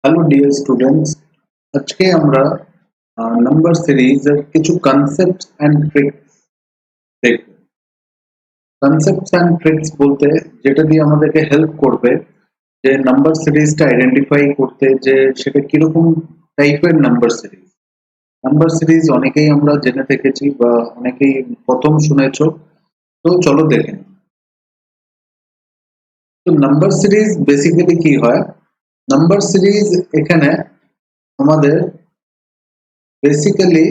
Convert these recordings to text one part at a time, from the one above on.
Hello dear students, আজকে আমরা number সিরিজের কিছু কনসেপ্ট অ্যান্ড ট্রিক্স দেখব। কনসেপ্টস অ্যান্ড ট্রিক্স বলতে যেটা দিয়ে আমাদেরকে হেল্প করবে যে নাম্বার সিরিজটা আইডেন্টিফাই করতে, যে সেটা কিরকম টাইপের নাম্বার সিরিজ। নাম্বার সিরিজ অনেকেই আমরা জেনে থেকেছি বা অনেকেই প্রথম শুনেছো, তো চলো দেখে নিই। তো নাম্বার সিরিজ বেসিক্যালি কি হয়? নাম্বার সিরিজ এখানে আমাদের বেসিক্যালি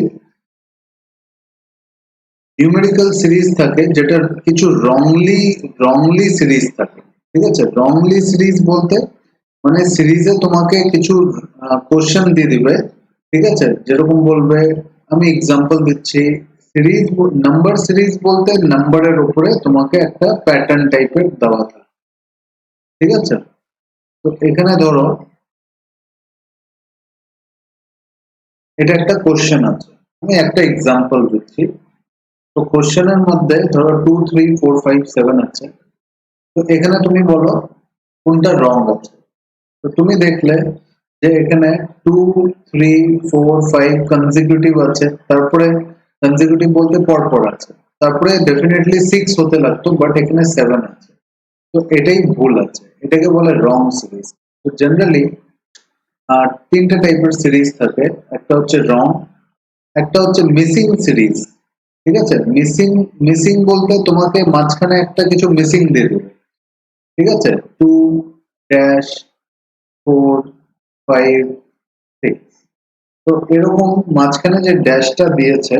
নিউমেরিক্যাল সিরিজ থাকে, যেটার কিছু রংলি সিরিজ থাকে। ঠিক আছে, রংলি সিরিজ বলতে মানে সিরিজে তোমাকে কিছু কোশ্চেন দিয়ে দিবে। ঠিক আছে, যেরকম বলবে, আমি এক্সাম্পল দিচ্ছি। সিরিজ নাম্বার সিরিজ বলতে নাম্বারের উপরে তোমাকে একটা প্যাটার্ন টাইপের দেওয়া থাকে। ঠিক আছে, তো এখানে ধরো এটা একটা কোশ্চেন আছে, আমি একটা এক্সাম্পল দিচ্ছি। তো কোশ্চেনের মধ্যে ধরো 2 3 4 5 7 আছে। তো এখানে তুমি বলো কোনটা রং আছে। তো তুমি দেখলে যে এখানে 2 3 4 5 কনজিকিউটিভ আছে, তারপরে কনজিকিউটিভ বলতে পরপর আছে, তারপরে ডেফিনেটলি 6 হতে লাগতো, বাট এখানে 7 আছে। তো এটাই ভুল আছে, এটাকে বলে রং সিরিজ। তো জেনারেলি তিনটা টাইপের সিরিজ থাকে, একটা হচ্ছে রং, একটা হচ্ছে মিসিং সিরিজ। ঠিক আছে, মিসিং মিসিং বলতে তোমাকে মাঝখানে একটা কিছু মিসিং দিয়ে দেবে। ঠিক আছে, 2-4-5-6, তো এরকম মাঝখানে যে ড্যাশটা দিয়েছে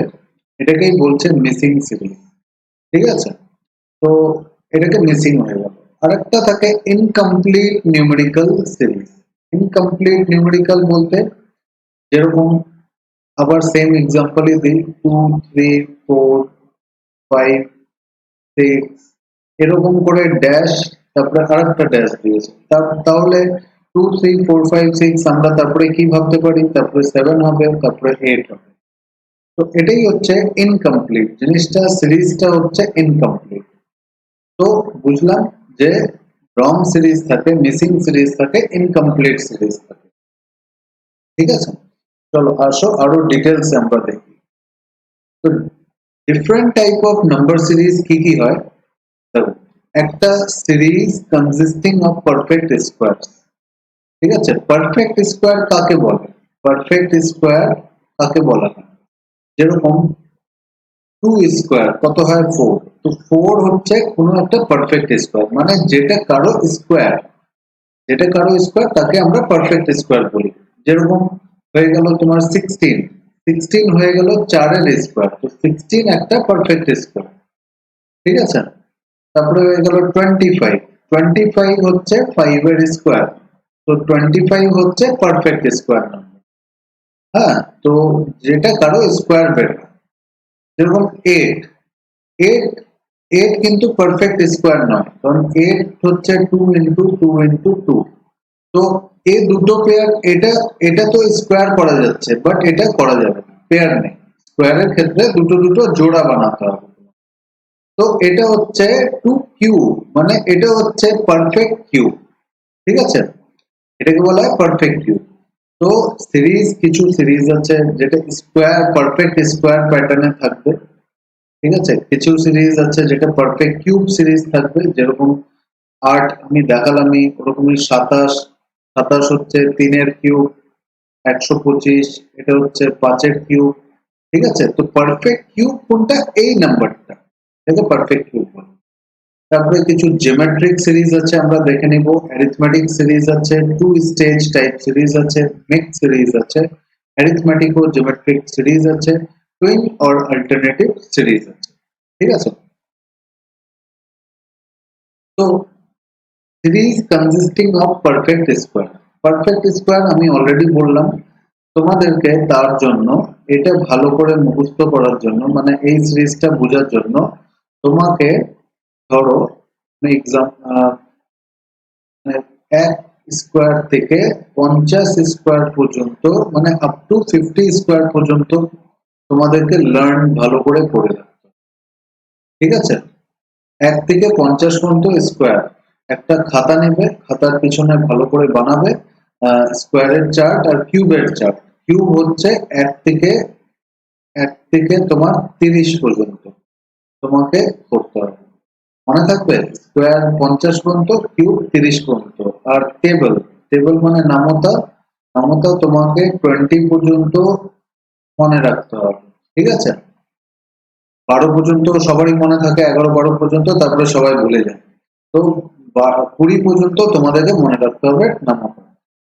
এটাকেই বলছে মিসিং সিরিজ। ঠিক আছে, তো এটাকে মিসিং হয়ে গেল। আরেকটা থাকে incomplete numerical series. Incomplete numerical বলতে যেরকম, আবার সেম এক্সাম্পলই দিই, 2 3 4 5 6, এরকম করে ড্যাশ, তারপরে আরেকটা ড্যাশ দিয়েছে। তাহলে 2 3 4 5 6 আমরা তারপরে কি ভাবতে পারি? তারপরে 7 হবে, তারপরে 8 হবে। তো এটাই হচ্ছে ইনকমপ্লিট জিনিসটা, সিরিজটা হচ্ছে ইনকমপ্লিট। তো বুঝলাম যে রং সিরিজ থাকে, মিসিং সিরিজ থাকে, ইনকমপ্লিট সিরিজ থাকে। ঠিক আছে, চলো আসো আরো ডিটেলস আমরা দেখি। তো different type of number series কি কি হয় দেখো। একটা series consisting of perfect squares. ঠিক আছে, পারফেক্ট স্কোয়ার কাকে বলে? পারফেক্ট স্কোয়ার কাকে বলা হয়? যেরকম 2 স্কোয়ার কত হয়? 4। তো 4 হচ্ছে কোনো একটা পারফেক্ট স্কোয়ার, মানে যেটা কারো স্কোয়ার তাকে আমরা পারফেক্ট স্কোয়ার বলি। যেরকম হয়ে গেল তোমার 16, 16 হয়ে গেল 4-এর স্কোয়ার, তো 16 একটা পারফেক্ট স্কোয়ার। ঠিক আছে, তারপরে হয়ে গেল 25, 25 হচ্ছে 5-এর স্কোয়ার, তো 25 হচ্ছে পারফেক্ট স্কোয়ার নাম্বার। হ্যাঁ, তো যেটা কারো স্কোয়ার বের হয়। যেরকম 8, 8 8 কিন্তু পারফেক্ট স্কোয়ার নয়, কারণ 8 হচ্ছে 2 × 2 × 2। তো এই দুটো পেয়ার, এটা এটা তো স্কোয়ার করা যাচ্ছে, বাট এটা করা যাবে না, পেয়ার নেই। স্কোয়ারের ক্ষেত্রে দুটো দুটো জোড়া বানাতে হবে। তো এটা হচ্ছে 2 কিউব, মানে এটা হচ্ছে পারফেক্ট কিউব। ঠিক আছে, এটাকে বলা হয় পারফেক্ট কিউব। তো কিছু সিরিজ আছে যেটা স্কোয়ার, পারফেক্ট স্কোয়ার প্যাটার্নে থাকবে। ঠিক আছে, কিছু সিরিজ আছে যেটা পারফেক্ট কিউব সিরিজ থাকবে। যেরকম 8 আমি দেখালামই, ওরকমই 27, 27 হচ্ছে 3-এর কিউব, 125 এটা হচ্ছে 5-এর কিউব। ঠিক আছে, তো পারফেক্ট কিউব কোনটা? এই নাম্বারটা, এটাকে পারফেক্ট কিউব বলে। তারপরে কিছু জিওমেট্রিক সিরিজ আছে, আমরা দেখে নিব। অ্যারিথমেটিক সিরিজ আছে, 2 স্টেজ টাইপ সিরিজ আছে, মিক্স সিরিজ আছে, অ্যারিথমেটিক ও জিওমেট্রিক সিরিজ আছে, টুইন অর অল্টারনেটিভ সিরিজ আছে। ঠিক আছে, তো series consisting of perfect square. Perfect square আমি অলরেডি বললাম তোমাদেরকে, তার জন্য এটা ভালো করে মুখস্থ করার জন্য, মানে এই সিরিজটা বোঝার জন্য তোমাকে ধরো এক্সাম 1 স্কোয়ার থেকে 50 স্কোয়ার পর্যন্ত, মানে আপ টু 50 স্কোয়ার পর্যন্ত তোমাদেরকে লার্ন ভালো করে পড়ে রাখতে। ঠিক আছে, 1 থেকে 50 পর্যন্ত স্কোয়ার একটা খাতা নেবে, খাতার পিছনে ভালো করে বানাবে, স্কোয়ারের চার্ট আর কিউবের চার্ট। কিউব হচ্ছে 1 থেকে তোমার 30 পর্যন্ত তোমাকে করতে হবে, মনে থাকবে? স্কোয়ার 50 পর্যন্ত, কিউব 30 পর্যন্ত। আর টেবিল, টেবিল মানে নামতা, নামতা তোমাকে 20 পর্যন্ত মনে রাখতে হবে, ঠিক আছে? 12 পর্যন্ত সবারই মনে থাকে, 11-12 পর্যন্ত, তারপরে সবাই ভুলে যায়। তো 20 পর্যন্ত তোমাদেরকে মনে রাখতে হবে নামতা।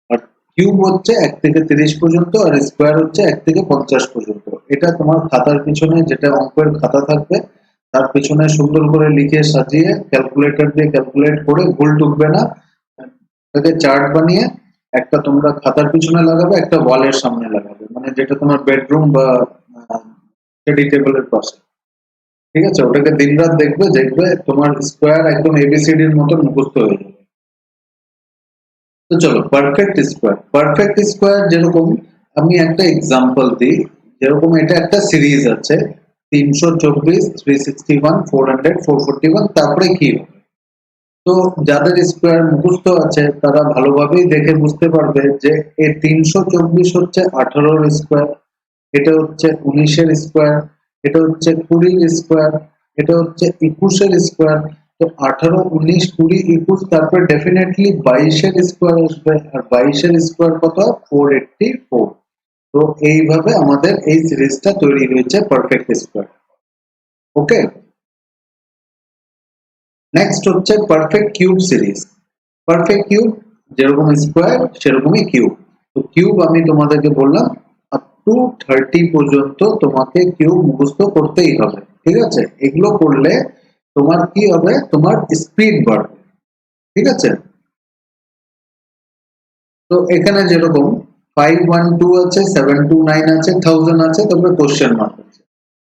আর কিউব হচ্ছে 1 থেকে 30 পর্যন্ত, আর স্কোয়ার হচ্ছে 1 থেকে 50 পর্যন্ত। এটা তোমার খাতার পিছনে যেটা অঙ্কের খাতা থাকবে তার পিছনে সুন্দর করে লিখে সাজিয়ে ক্যালকুলেটর দিয়ে ক্যালকুলেট করে, ভুল টুকবে না, এটাকে চার্ট বানিয়ে একটা তোমরা খাতার পিছনে লাগাবে, একটা ওয়ালের সামনে লাগাবে, মানে যেটা তোমার বেডরুম বা স্টাডি টেবিলের পাশে, ঠিক আছে? ওটাকে দিনরাত দেখবে, দেখবে তোমার স্কোয়ার একদম এবিসিডির মতো মুখস্থ হয়ে যাবে। তো চলো, পারফেক্ট স্কোয়ার। পারফেক্ট স্কোয়ার যেরকম, আমি একটা এক্সাম্পল দিই। যেরকম এটা একটা সিরিজ আছে 324, 361, 400, 441, তারপরে কি হবে? তো যাদের স্কোয়ার মুখস্থ আছে তারা ভালোভাবেই দেখে বুঝতে পারবে যে এই 324 হচ্ছে 18-র স্কোয়ার, এটা হচ্ছে 19-এর স্কোয়ার, এটা হচ্ছে 20-র স্কোয়ার, এটা হচ্ছে 21-এর স্কোয়ার। তো 18, 19, 20, 21, তারপরে ডেফিনেটলি 22-এর স্কোয়ার আসবে। আর 22-এর স্কোয়ার কত? 484। তো এইভাবে আমাদের এই সিরিজটা তৈরি হয়েছে পারফেক্ট স্কোয়ার। ওকে, নেক্সট হচ্ছে perfect cube series. Perfect cube যেরকম স্কোয়ার সেরকমই কিউব। তো কিউব আমি তোমাদেরকে বললাম আপ টু 30 পর্যন্ত তোমাকে কিউব মুখস্থ করতেই হবে, ঠিক আছে? এগুলো করলে তোমার কি হবে? তোমার স্পিড বাড়বে, ঠিক আছে? তো এখানে যেরকম 512 আছে, 729 আছে, 1000 আছে, তারপরে কোশ্চেন মার্ক আছে।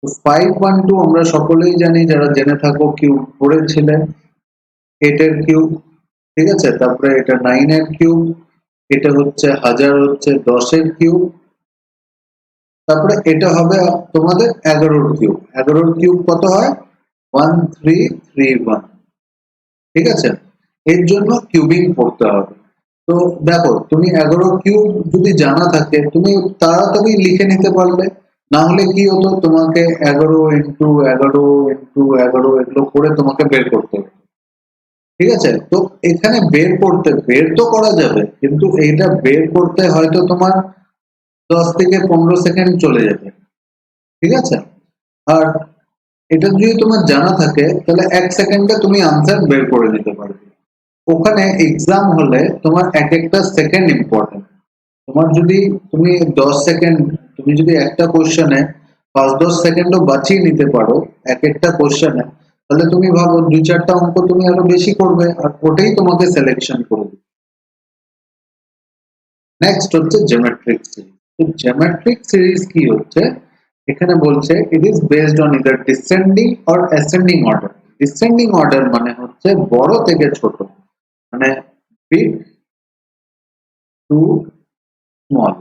তো 512 আমরা সকলেই জানি, যারা জেনে থাকো কিউব পড়েছিলে, 8 এর কিউব, ঠিক আছে? তারপরে এটা 9 এর কিউব, এটা হচ্ছে 1000, হচ্ছে 10 এর কিউব, তারপরে এটা হবে তোমাদের 11-র কিউব। 11-র কিউব কত হয়? 1331, ঠিক আছে? এর জন্য কিউবিং করতে হবে। তো দেখো, তুমি 11 কিউব যদি জানা থাকে তুমি তাড়াতাড়ি লিখে নিতে পারলে। না হলে কি হতো, তোমাকে 11 ইন্টু 11 ইন্টু 11 এগুলো করে তোমাকে বের করতে হবে, ঠিক আছে? তো এখানে বের তো করা যাবে, কিন্তু এইটা বের করতে হয়তো তোমার 10 থেকে 15 সেকেন্ড চলে যাবে, ঠিক আছে? আর এটা যদি তোমার জানা থাকে তাহলে 1 সেকেন্ডে তুমি আনসার বের করে নিতে পারবে। ওখানে এক্সাম হলে তোমার এক একটা সেকেন্ড ইম্পর্টেন্ট। তোমার যদি তুমি 10 সেকেন্ড, তুমি যদি একটা কোশ্চেনে 5-10 সেকেন্ডও বাঁচিয়ে নিতে পারো এক একটা কোশ্চেনে, তাহলে তুমি ভাবো 2-4টা অঙ্ক তুমি আরো বেশি করবে, আর ওটাই তোমাকে সিলেকশন করবে। নেক্সট হচ্ছে জিওমেট্রিক সিরিজ। তো জিওমেট্রিক সিরিজ কি হচ্ছে? এখানে বলছে it is based on either descending or ascending order. Descending order মানে হচ্ছে বড় থেকে ছোট, মানে বিগ টু স্মল।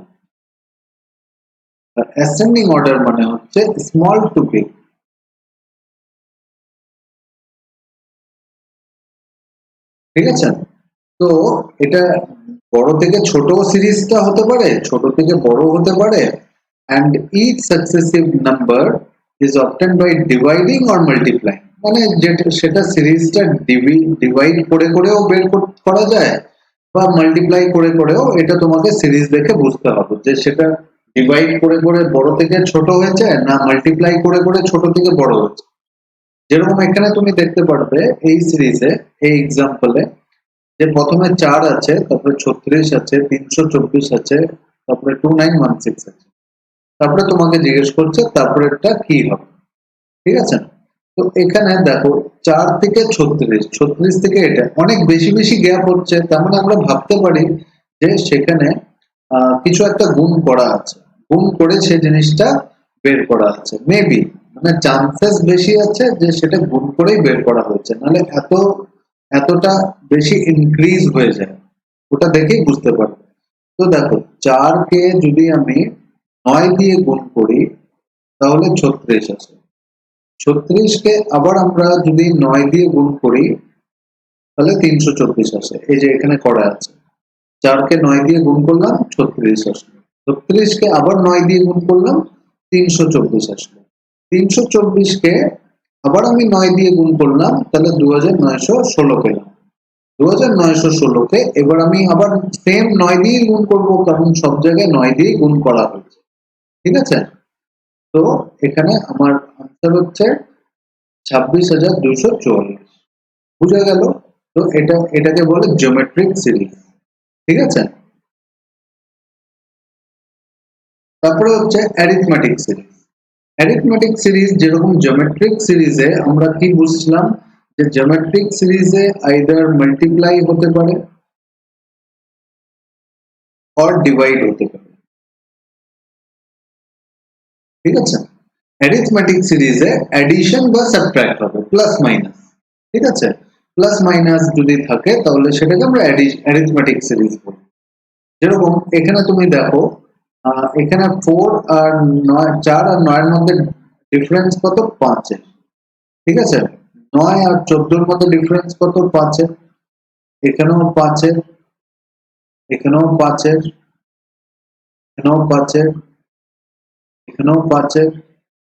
আর অ্যাসেন্ডিং অর্ডার মানে হচ্ছে স্মল টু বিগ, ঠিক আছে? তো এটা বড় থেকে ছোট সিরিজটা হতে পারে, ছোট থেকে বড় হতে পারে। and each successive number is obtained by dividing or multiplying, মানে যেটা সেটা সিরিজটা ডিভাইড করে করেও বের করা যায়, বা মাল্টিপ্লাই করে করেও। এটা তোমাকে সিরিজ দেখে বুঝতে হবে যে সেটা ডিভাইড করে করে বড় থেকে ছোট হয়েছে, না মাল্টিপ্লাই করে করে ছোট থেকে বড় হয়েছে। যেরকম এখানে তুমি দেখতে পারবে এই সিরিজে, এই এক্সাম্পলে, যে প্রথমে 4 আছে, তারপরে 36 আছে, 324 আছে, তারপরে 2916 আছে, তারপরে তোমাকে জিজ্ঞেস করছে তারপরে এটা কি হবে, ঠিক আছে? তো এখানে দেখো 4 থেকে 36, 36 থেকে এটা অনেক বেশি বেশি গ্যাপ হচ্ছে, তার মানে আমরা ভাবতে পারি যে সেখানে কিছু একটা গুণ করা আছে, গুণ করে সে জিনিসটা বের করা আছে, মেবি, মানে চান্সেস বেশি আছে যে সেটা গুণ করেই বের করা হয়েছে, নাহলে এতটা বেশি ইনক্রিজ হয়ে যায়, ওটা দেখেই বুঝতে পারবে। তো দেখো, 4 কে যদি আমি 9 দিয়ে গুণ করি তাহলে 36 আসে। 36 কে আবার আমরা যদি 9 দিয়ে গুণ করি তাহলে 324 আসে, এই যে এখানে করা আছে। 4 কে 9 দিয়ে গুণ করলাম 36 আসলো। 36 কে আবার 9 দিয়ে গুণ করলাম 324 আসলো। 324 কে আবার আমি 9 দিয়ে গুণ করলাম, তাহলে 2916 পেলাম। 2916 কে এবার আমি আবার সেম 9 দিয়ে গুণ করব, কারণ সব জায়গায় 9 দিয়ে গুণ করা হয়েছে। ঠিক আছে? তো এখানে আমার আনসার হচ্ছে 26,244। বুঝা গেল? তো এটাকে বলে জিওমেট্রিক সিরিজ। ঠিক আছে? তারপরে হচ্ছে অ্যারিথমেটিক সিরিজ। অ্যারিথমেটিক সিরিজ যেরকম জিওমেট্রিক সিরিজে আমরা কি বুঝছিলাম, যে জিওমেট্রিক সিরিজে আইদার মাল্টিপ্লাই হতে পারে অর ডিভাইড হতে পারে। ঠিক আছে? অ্যারিথমেটিক সিরিজে অ্যাডিশন বা সাবট্রাক্ট হবে, প্লাস মাইনাস। ঠিক আছে? প্লাস মাইনাস যদি থাকে তাহলে সেটাকে আমরা অ্যারিথমেটিক সিরিজ বলি। যেরকম এখানে তুমি দেখো, এখানে 4 আর 9, 4 আর 9 এর মধ্যে ডিফারেন্স কত? 5 এর। ঠিক আছে? 9 আর 14 এর মধ্যে ডিফারেন্স কত? 5 এর। এখানেও 5 এর, এখানেও 5 এর, এখানেও 5 এর, এখানেও 5 এর।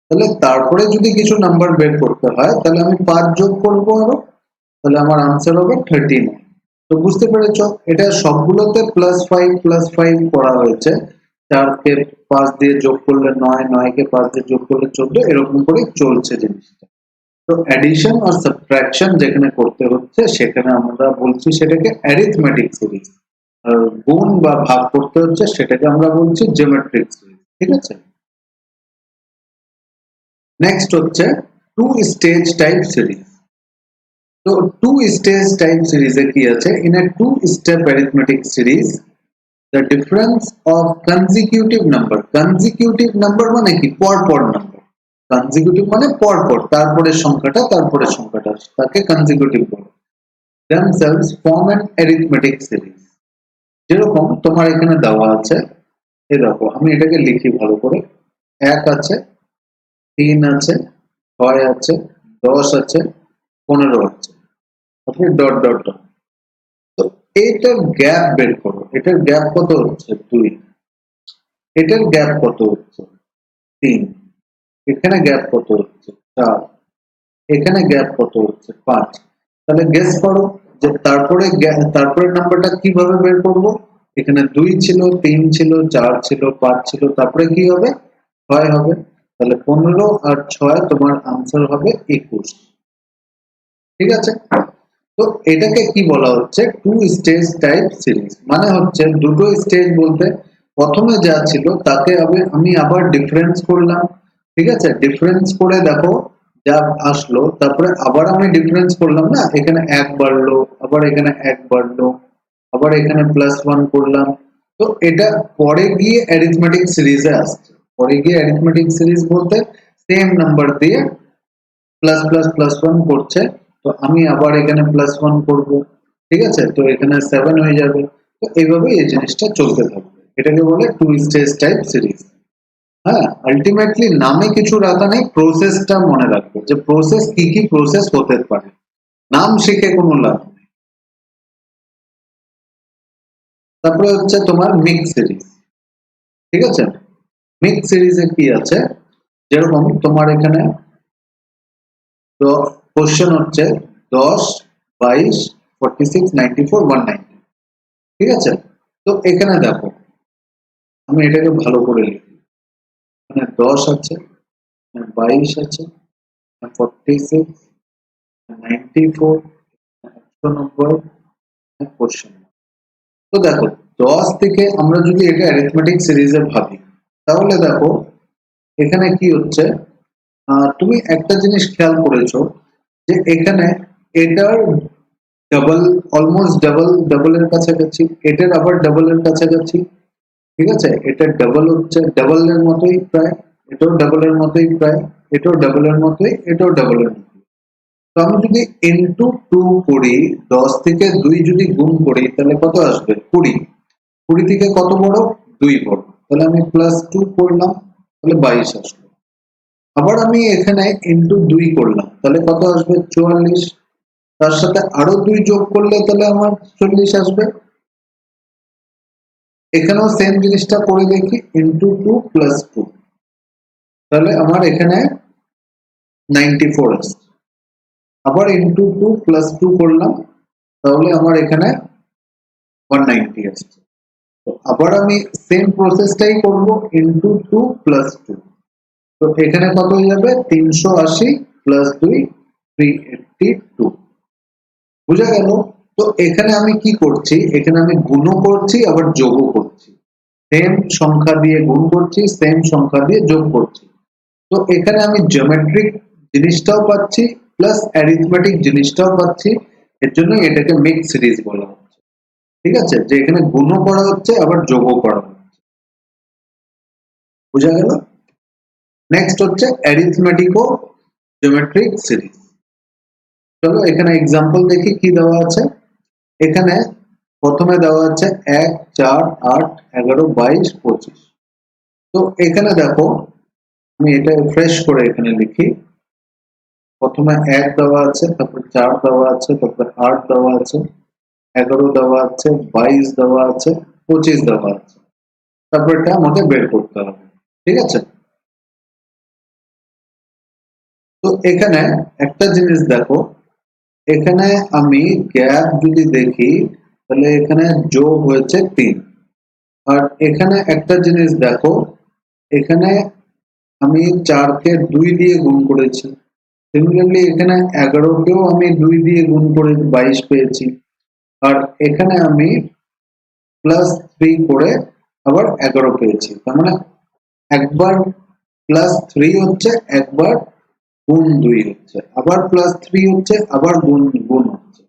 তাহলে তারপরে যদি কিছু নাম্বার বের করতে হয় তাহলে আমি 5 যোগ করবো আরো, তাহলে আমার আনসার হবে 13। তো বুঝতে পেরেছ, এটা সবগুলোতে +5 করা হয়েছে। 4 কে 5 দিয়ে যোগ করলে 9, 9 কে 5 দিয়ে যোগ করলে 14, এরকম করে চলছে জিনিসটা। তো অ্যাডিশন আর সাবট্রাকশন যেখানে করতে হচ্ছে সেখানে আমরা বলছি সেটাকে অ্যারিথমেটিক সিরিজ, আর গুণ বা ভাগ করতে হচ্ছে সেটাকে আমরা বলছি জিওমেট্রিক সিরিজ। ঠিক আছে? নেক্সট হচ্ছে টু স্টেজ টাইপ সিরিজ। তো টু স্টেজ টাইপ সিরিজে কি আছে? In a two step arithmetic series the difference of consecutive number মানে কি? পরপর নাম্বার। কনজিকিউটিভ মানে পরপর, তারপরে সংখ্যাটা তারপরে সংখ্যাটা, তাকে কনজিকিউটিভ বলে। themselves form an arithmetic series। যেরকম তোমার এখানে দেওয়া আছে, এই দেখো আমি এটাকে লিখি ভালো করে। 1 আছে, 3 আছে, 6 আছে, 10 আছে, 15 আছে, তারপরে ডট ডট ডট। তো এটার গ্যাপ বের করো। এটার গ্যাপ কত হচ্ছে? 2। এটার গ্যাপ কত হচ্ছে? 3। এখানে গ্যাপ কত হচ্ছে? 4। এখানে গ্যাপ কত হচ্ছে? 5। তাহলে গেস করো যে তারপরে নাম্বারটা কিভাবে বের করব? এখানে 2 ছিল, 3 ছিল, 4 ছিল, 5 ছিল, তারপরে কি হবে? 6 হবে। তাহলে 15 আর 6 তোমার আনসার হবে 21। ঠিক আছে? তো এটাকে কি বলা হচ্ছে? Two stage type series. মানে হচ্ছে দুটো স্টেজ বলতে প্রথমে যা ছিল তাকে আমি আবার ডিফারেন্স করলাম। ঠিক আছে? ডিফারেন্স করে দেখো যা আসলো, তারপরে আবার আমি ডিফারেন্স করলাম না, এখানে 1 বাড়লো, আবার এখানে 1 বাড়লো, আবার এখানে +1 করলাম। তো এটা পরে গিয়ে অ্যারিথমেটিক সিরিজে আসছে। পরে গিয়ে অ্যারিথমেটিক সিরিজ বলতে সেম নাম্বার দিয়ে প্লাস প্লাস +1 করছে। তো আমি আবার এখানে +1 করব। ঠিক আছে? তো এখানে 7 হয়ে যাবে। তো এইভাবে এই জিনিসটা চলতে থাকবে। এটাকে বলে টু স্টেজ টাইপ সিরিজ। হ্যাঁ, আলটিমেটলি নামে কিছু রাখা নেই, প্রসেসটা মনে রাখবে যে প্রসেস কি কি প্রসেস হতে পারে। নাম শিখে কোনো লাভ নেই। তারপরে হচ্ছে তোমার মিক্স সিরিজ। ঠিক আছে? মিক্স সিরিজে কি আছে? যেরকম তোমার এখানে তো কোশ্চেন হচ্ছে 10, 22, 46, 94, 190। ঠিক আছে? তো এখানে দেখো আমি এটাকে ভালো করে লিখি। এখানে 10 আছে, 22 আছে, 46, 94, 190, কোশ্চেন। তো দেখো 10 থেকে আমরা যদি এটা অ্যারিথমেটিক সিরিজে ভাবি, তাহলে দেখো এখানে কি হচ্ছে? তুমি একটা জিনিস খেয়াল করেছো যে এখানে এটার ডাবল, অলমোস্ট ডাবল এর কাছাকাছি, এটার আবার ডাবল এর কাছাকাছি। ঠিক আছে? এটা ডাবল হচ্ছে, ডাবল এর মতোই প্রায়, এটাও ডাবল এর মতোই প্রায়, এটাও ডাবল এর মতোই, এটাও ডাবল এর মতোই। তো আমি যদি ইনটু 2 করি, 10 থেকে 2 যদি গুণ করি তাহলে কত আসবে? 20। 20 থেকে কত বড়? 2 বড়। তাহলে আমি +2 করলাম, তাহলে 22 আসলো। আবার আমি এখানে ইনটু 2 করলাম, তাহলে কত আসবে? 44। তার সাথে আরো 2 যোগ করলে তাহলে আমার 40 আসবে। এখানেও সেম জিনিসটা করে দেখি, ইন্টু 2 প্লাস 2, তাহলে আমার এখানে 94 আসছে। আবার ইন্টু 2 প্লাস 2 করলাম, তাহলে আমার এখানে 190 আসছে। তো আবার আমি সেম প্রসেসটাই করব, ইন্টু 2 প্লাস 2, তো এখানে কত হয়ে যাবে, 380 প্লাস 2 382। বুঝা গেল? তো এখানে আমি কি করছি, এখানে আমি গুণও করছি আবার যোগও করছি, সেম সংখ্যা দিয়ে গুণ করছি, সেম সংখ্যা দিয়ে যোগ করছি। তো এখানে আমি জিওমেট্রিক জিনিসটাও পাচ্ছি প্লাস অ্যারিথমেটিক জিনিসটাও পাচ্ছি, এর জন্য এটাকে মিক্স সিরিজ বলা হচ্ছে। ঠিক আছে, যে এখানে গুণও করা হচ্ছে আবার যোগও করা হচ্ছে। বুঝা গেল? নেক্সট হচ্ছে অ্যারিথমেটিক ও জিওমেট্রিক সিরিজ। চলো এখানে এক্সাম্পল দেখি কি দেওয়া আছে। এখানে প্রথমে দেওয়া আছে 1 4 8 11 22 25। তো এখানে দেখো, আমি এটা ফ্রেশ করে এখানে লিখি। প্রথমে 1 দেওয়া আছে, তারপর 4 দেওয়া আছে, তারপর 8 দেওয়া আছে, 11 দেওয়া আছে, 22 দেওয়া আছে, 25 দেওয়া আছে। তারপর এটা আমাকে বের করতে হবে। ঠিক আছে, তো এখানে একটা জিনিস দেখো, এখানে আমি গ্যাপ যদি দেখি, তাহলে এখানে যোগ হয়েছে 3। আর এখানে একটা জিনিস দেখো, এখানে আমি 4 কে 2 দিয়ে গুণ করেছি, সিমিলারলি এখানে 11 কেও আমি 2 দিয়ে গুণ করে 22 পেয়েছি। আর এখানে আমি প্লাস 3 করে আবার 11 পেয়েছি। তার মানে একবার প্লাস 3 হচ্ছে, একবার গুণ 2 হচ্ছে, আবার প্লাস 3 হচ্ছে, আবার গুণ গুণ হচ্ছে।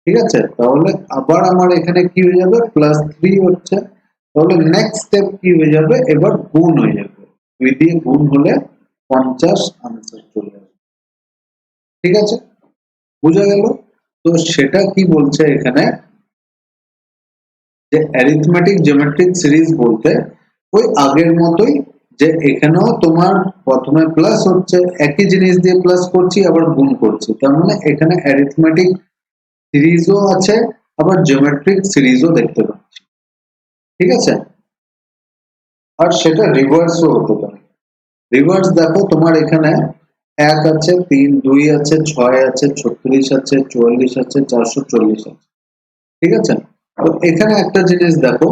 ঠিক আছে, তাহলে আবার আমার এখানে কি হয়ে যাবে, প্লাস 3 হচ্ছে, তাহলে নেক্সট স্টেপ কি হয়ে যাবে, এবার গুণ হয়ে যাবে, 2 দিয়ে গুণ হলে 50 আনসার চলে আসবে। ঠিক আছে, বোঝা গেল? তো সেটা কি বলছে এখানে, যে অ্যারিথমেটিক জিওমেট্রিক সিরিজ বলতে ওই আগের মতোই, যে এখানেও তোমার প্রথমে প্লাস হচ্ছে, একই জিনিস দিয়ে প্লাস করছি আবার গুণ করছি, তার মানে এখানে অ্যারিথমেটিক সিরিজও আছে আবার জিওমেট্রিক সিরিজও দেখতে পাচ্ছি। ঠিক আছে, আর সেটা রিভার্সও হতে পারে। রিভার্স দেখো, তোমার এখানে 1 আছে, 3 2 আছে, 6 আছে, 36 আছে, 44 আছে, 440 আছে। ঠিক আছে, তো এখানে একটা জিনিস দেখো,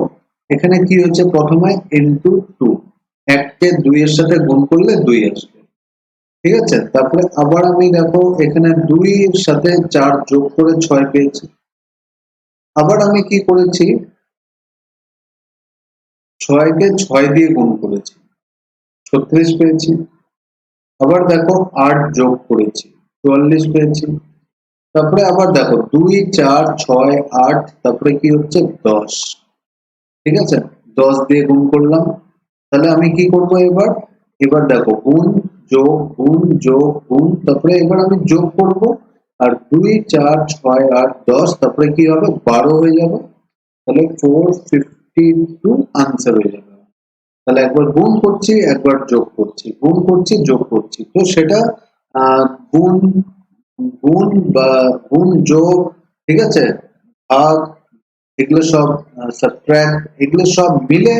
এখানে কি হচ্ছে, প্রথমে ইনটু 2, 1 কে 2 এর সাথে গুণ করলে 2 আসবে। ঠিক আছে, তারপরে আবার আমি দেখো এখানে 2 এর সাথে 4 যোগ করে 6 পেয়েছি। আবার আমি কি করেছি, 6 কে 6 দিয়ে গুণ করেছি, 36 পেয়েছি। আবার দেখো 8 যোগ করেছি, 44 পেয়েছি। তারপরে আবার দেখো 2 4 6 8, তারপরে কি হচ্ছে 10। ঠিক আছে, 10 দিয়ে গুণ করলাম। তাহলে আমি কি করব এবার, এবার দেখো গুণ যোগ যোগ গুণ, তারপরে এবার আমি যোগ করব, আর 2 4 6 8 10, তারপরে কি হবে, 12 হয়ে যাবে। তাহলে 452 আনসার হয়ে যাবে। তাহলে একবার গুণ করছি, একবার যোগ করছি, গুণ করছি, যোগ করছি, তো সেটা গুণ গুণ বা গুণ যোগ, ঠিক আছে, ভাগ, এগুলো সব সাবট্রাক্ট, এগুলো সব মিলে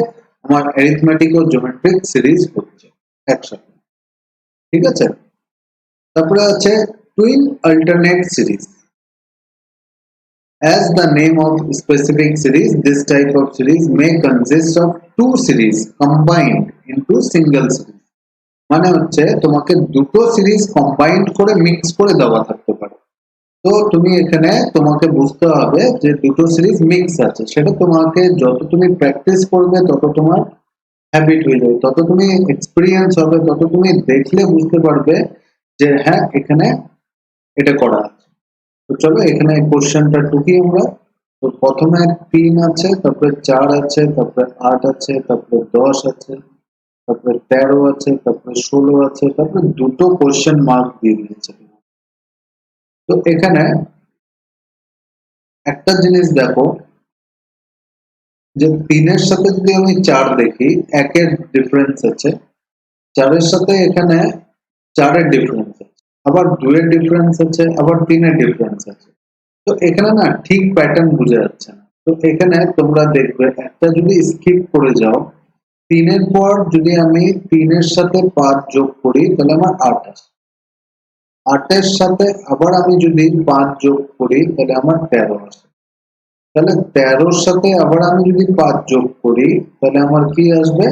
আমার অ্যারিথমেটিক ও জিওমেট্রিক সিরিজ হচ্ছে একসাথে। ঠিক আছে, তারপরে আছে twin alternate series. As the name of specific series, this type of series may consist of two series combined into single series. মানে হচ্ছে তোমাকে দুটো সিরিজ কম্বাইন্ড করে মিক্স করে দেওয়া থাকতে পারে। তো তুমি এখানে তোমাকে বুঝতে হবে যে দুটো সিরিজ মিক্স আছে, সেটা তোমাকে যত তুমি প্র্যাকটিস করবে তত তোমার হ্যাবিট হয়ে যাবে, তত তুমি এক্সপিরিয়েন্স হবে, তত তুমি দেখলে বুঝতে পারবে যে হ্যাঁ এখানে এটা করা আছে। তো চলো এখানে কোশ্চেনটা টুকি আমরা। তো প্রথমে 3 আছে, তারপরে 4 আছে, তারপরে 8 আছে, তারপরে 10 আছে, তারপরে 13 আছে, তারপরে 16 আছে, তারপরে দুটো কোশ্চেন মার্ক দিয়ে দিয়েছে। তো এখানে একটা জিনিস দেখো, যে 3 এর সাথে যদি আমি 4 দেখি, 1 এর ডিফারেন্স আছে, 4 এর সাথে এখানে 4 এর ডিফারেন্স আছে, আবার 2 এর ডিফারেন্স আছে, আবার 3 এর ডিফারেন্স আছে। তো এখানে না ঠিক প্যাটার্ন বোঝা যাচ্ছে না। তো এখানে তোমরা দেখবে একটা যদি স্কিপ করে যাও, 3 এর পর যদি আমি 3 এর সাথে 5 যোগ করি তাহলে আমার 8 আসে। 8 এর সাথে আবার আমি যদি 5 যোগ করি তাহলে আমার 13 আসে। তাহলে 13 এর সাথে আবার আমি যদি 5 যোগ করি তাহলে আমার কি আসবে?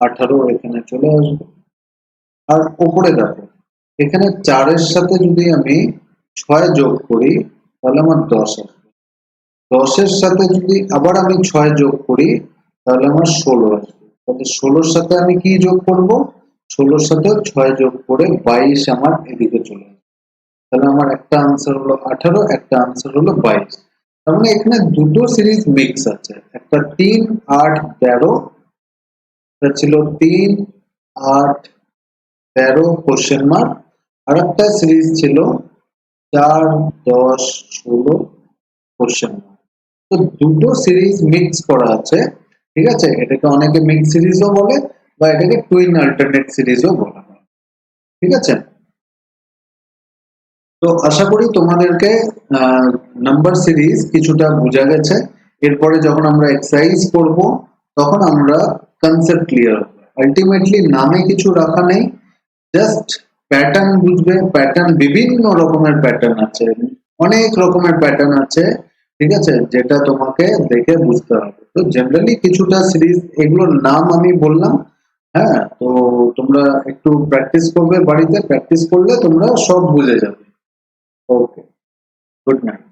18 এখানে চলে আসবে। আর উপরে দেখো, এখানে 4 এর সাথে যদি আমি 6 যোগ করি তাহলে আমার 10 আসবে। 10 এর সাথে যদি আবার আমি 6 যোগ করি তাহলে আমার 16 আসবে। তাহলে 16 এর সাথে আমি কি যোগ করব? 16 এর সাথে 6 যোগ করে 22 আমার এদিকে চলে আসবে। তাহলে আমার একটা আনসার হলো 18, একটা আনসার হলো 22। তার মানে এখানে দুটো সিরিজ মিক্স আছে, একটা 3, 8, 13, এটা ছিল 3, 8, 13 কোশ্চেন মার্ক, আর একটা সিরিজ ছিল 4, 10, 16 কোশ্চেন মার্ক। তো দুটো সিরিজ মিক্স করা আছে, ঠিক আছে? এটাকে অনেকে মিক্স সিরিজও বলে বা এটাকে টুইন অল্টারনেট সিরিজও বলা হয়, ঠিক আছে? তো আশা করি তোমাদেরকে নাম্বার সিরিজ কিছুটা বোঝা গেছে। এরপরে যখন আমরা এক্সারসাইজ করব তখন আমরা কনসেপ্ট ক্লিয়ার হবে। আলটিমেটলি নামে কিছু রাখা নেই, জাস্ট প্যাটার্ন বুঝবে। প্যাটার্ন বিভিন্ন রকমের প্যাটার্ন আছে, অনেক রকমের প্যাটার্ন আছে, ঠিক আছে, যেটা তোমাকে দেখে বুঝতে হবে। তো জেনারেলি কিছুটা সিরিজ, এগুলোর নাম আমি বললাম, হ্যাঁ? তো তোমরা একটু প্র্যাকটিস করবে বাড়িতে, প্র্যাকটিস করলে তোমরা সব বুঝে যাবে। ওকে, গুড নাইট।